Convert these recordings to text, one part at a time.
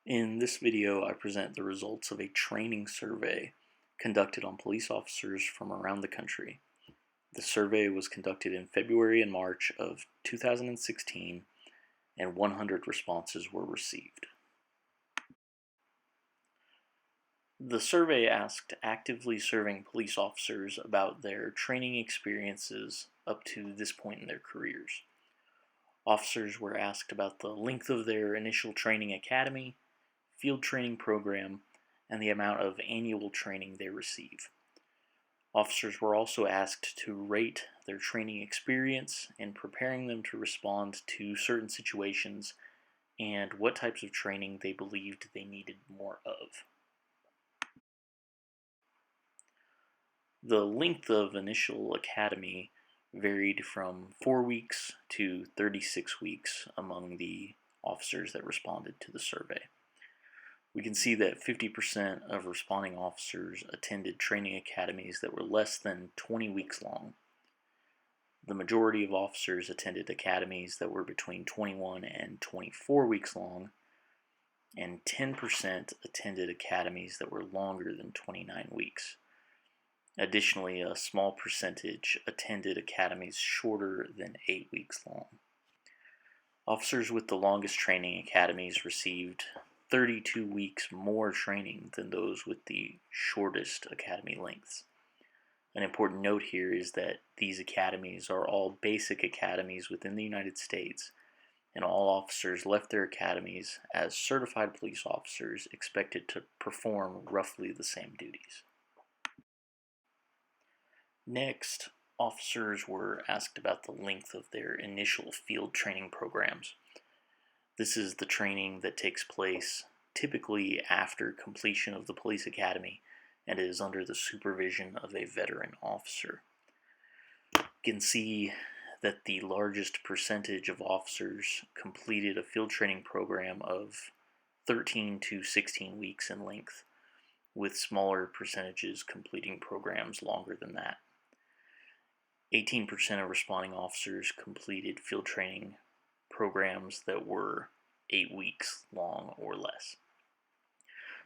In this video, I present the results of a training survey conducted on police officers from around the country. The survey was conducted in February and March of 2016, and 100 responses were received. The survey asked actively serving police officers about their training experiences up to this point in their careers. Officers were asked about the length of their initial training academy, field training program, and the amount of annual training they receive. Officers were also asked to rate their training experience in preparing them to respond to certain situations and what types of training they believed they needed more of. The length of initial academy varied from 4 weeks to 36 weeks among the officers that responded to the survey. We can see that 50% of responding officers attended training academies that were less than 20 weeks long. The majority of officers attended academies that were between 21 and 24 weeks long, and 10% attended academies that were longer than 29 weeks. Additionally, a small percentage attended academies shorter than 8 weeks long. Officers with the longest training academies received 32 weeks more training than those with the shortest academy lengths. An important note here is that these academies are all basic academies within the United States, and all officers left their academies as certified police officers expected to perform roughly the same duties. Next, officers were asked about the length of their initial field training programs. This is the training that takes place typically after completion of the police academy and is under the supervision of a veteran officer. You can see that the largest percentage of officers completed a field training program of 13 to 16 weeks in length, with smaller percentages completing programs longer than that. 18% of responding officers completed field training programs that were 8 weeks long or less.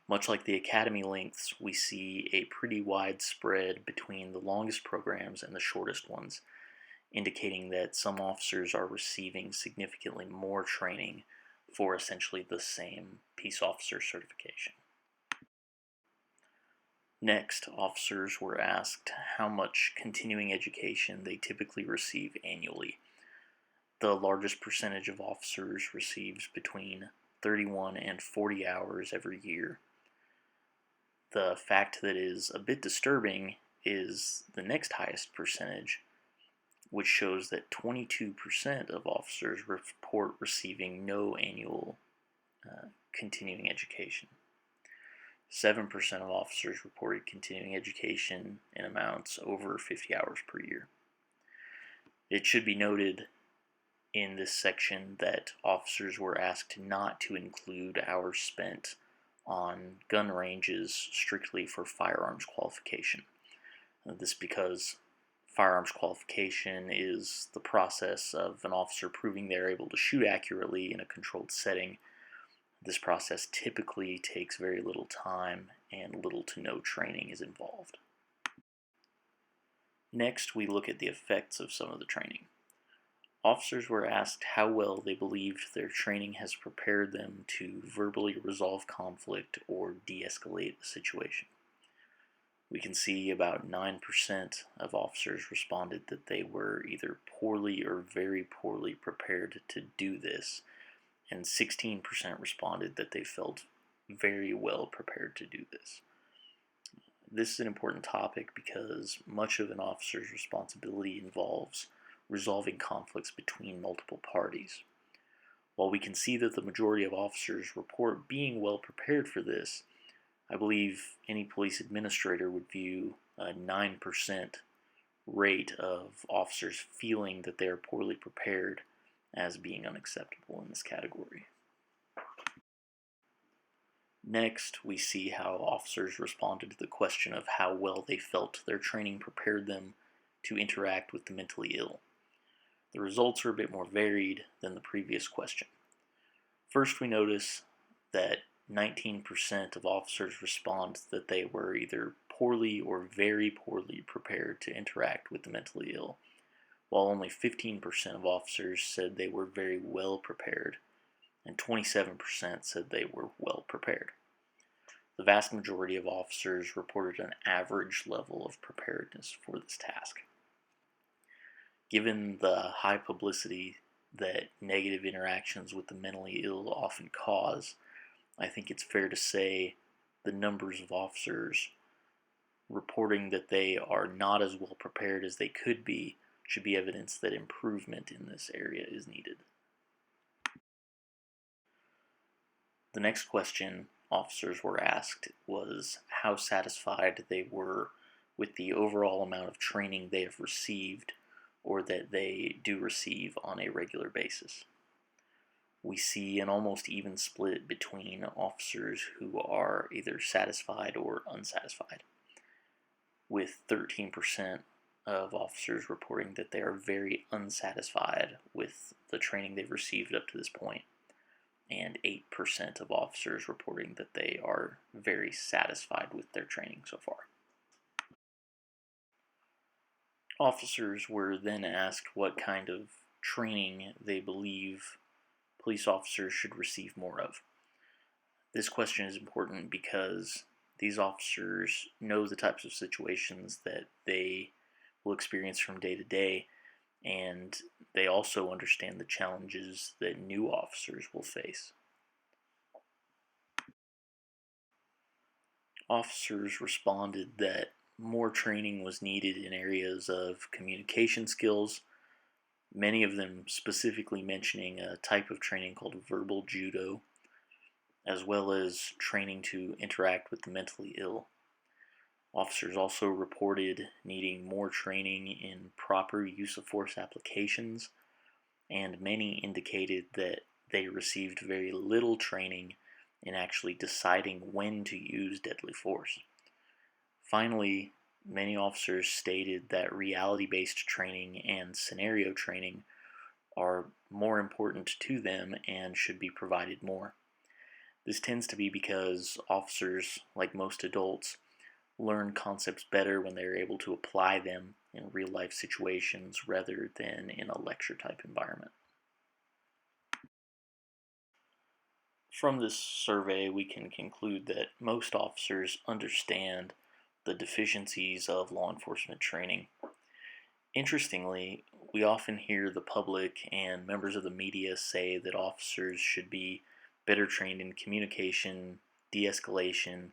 Much like the academy lengths, we see a pretty wide spread between the longest programs and the shortest ones, indicating that some officers are receiving significantly more training for essentially the same peace officer certification. Next, officers were asked how much continuing education they typically receive annually. The largest percentage of officers receives between 31 and 40 hours every year. The fact that is a bit disturbing is the next highest percentage, which shows that 22% of officers report receiving no annual continuing education. 7% of officers reported continuing education in amounts over 50 hours per year. It should be noted in this section that officers were asked not to include hours spent on gun ranges strictly for firearms qualification. This because firearms qualification is the process of an officer proving they're able to shoot accurately in a controlled setting. This process typically takes very little time and little to no training is involved. Next, we look at the effects of some of the training. Officers were asked how well they believed their training has prepared them to verbally resolve conflict or de-escalate a situation. We can see about 9% of officers responded that they were either poorly or very poorly prepared to do this, and 16% responded that they felt very well prepared to do this. This is an important topic because much of an officer's responsibility involves resolving conflicts between multiple parties. While we can see that the majority of officers report being well prepared for this, I believe any police administrator would view a 9% rate of officers feeling that they are poorly prepared as being unacceptable in this category. Next, we see how officers responded to the question of how well they felt their training prepared them to interact with the mentally ill. The results are a bit more varied than the previous question. First, we notice that 19% of officers respond that they were either poorly or very poorly prepared to interact with the mentally ill, while only 15% of officers said they were very well prepared, and 27% said they were well prepared. The vast majority of officers reported an average level of preparedness for this task. Given the high publicity that negative interactions with the mentally ill often cause, I think it's fair to say the numbers of officers reporting that they are not as well prepared as they could be should be evidence that improvement in this area is needed. The next question officers were asked was how satisfied they were with the overall amount of training they have received or that they do receive on a regular basis. We see an almost even split between officers who are either satisfied or unsatisfied, with 13% of officers reporting that they are very unsatisfied with the training they've received up to this point, and 8% of officers reporting that they are very satisfied with their training so far. Officers were then asked what kind of training they believe police officers should receive more of. This question is important because these officers know the types of situations that they will experience from day to day, and they also understand the challenges that new officers will face. Officers responded that more training was needed in areas of communication skills, many of them specifically mentioning a type of training called verbal judo, as well as training to interact with the mentally ill. Officers also reported needing more training in proper use of force applications, and many indicated that they received very little training in actually deciding when to use deadly force. Finally, many officers stated that reality-based training and scenario training are more important to them and should be provided more. This tends to be because officers, like most adults, learn concepts better when they're able to apply them in real-life situations rather than in a lecture-type environment. From this survey, we can conclude that most officers understand the deficiencies of law enforcement training. Interestingly, we often hear the public and members of the media say that officers should be better trained in communication, de-escalation,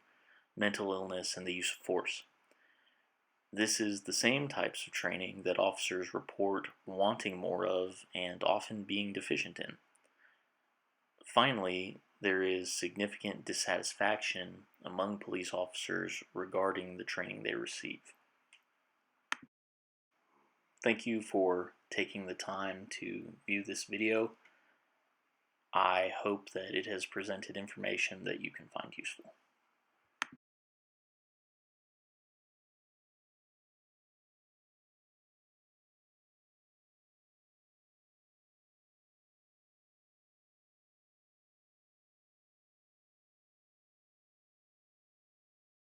mental illness, and the use of force. This is the same types of training that officers report wanting more of and often being deficient in. Finally, there is significant dissatisfaction among police officers regarding the training they receive. Thank you for taking the time to view this video. I hope that it has presented information that you can find useful.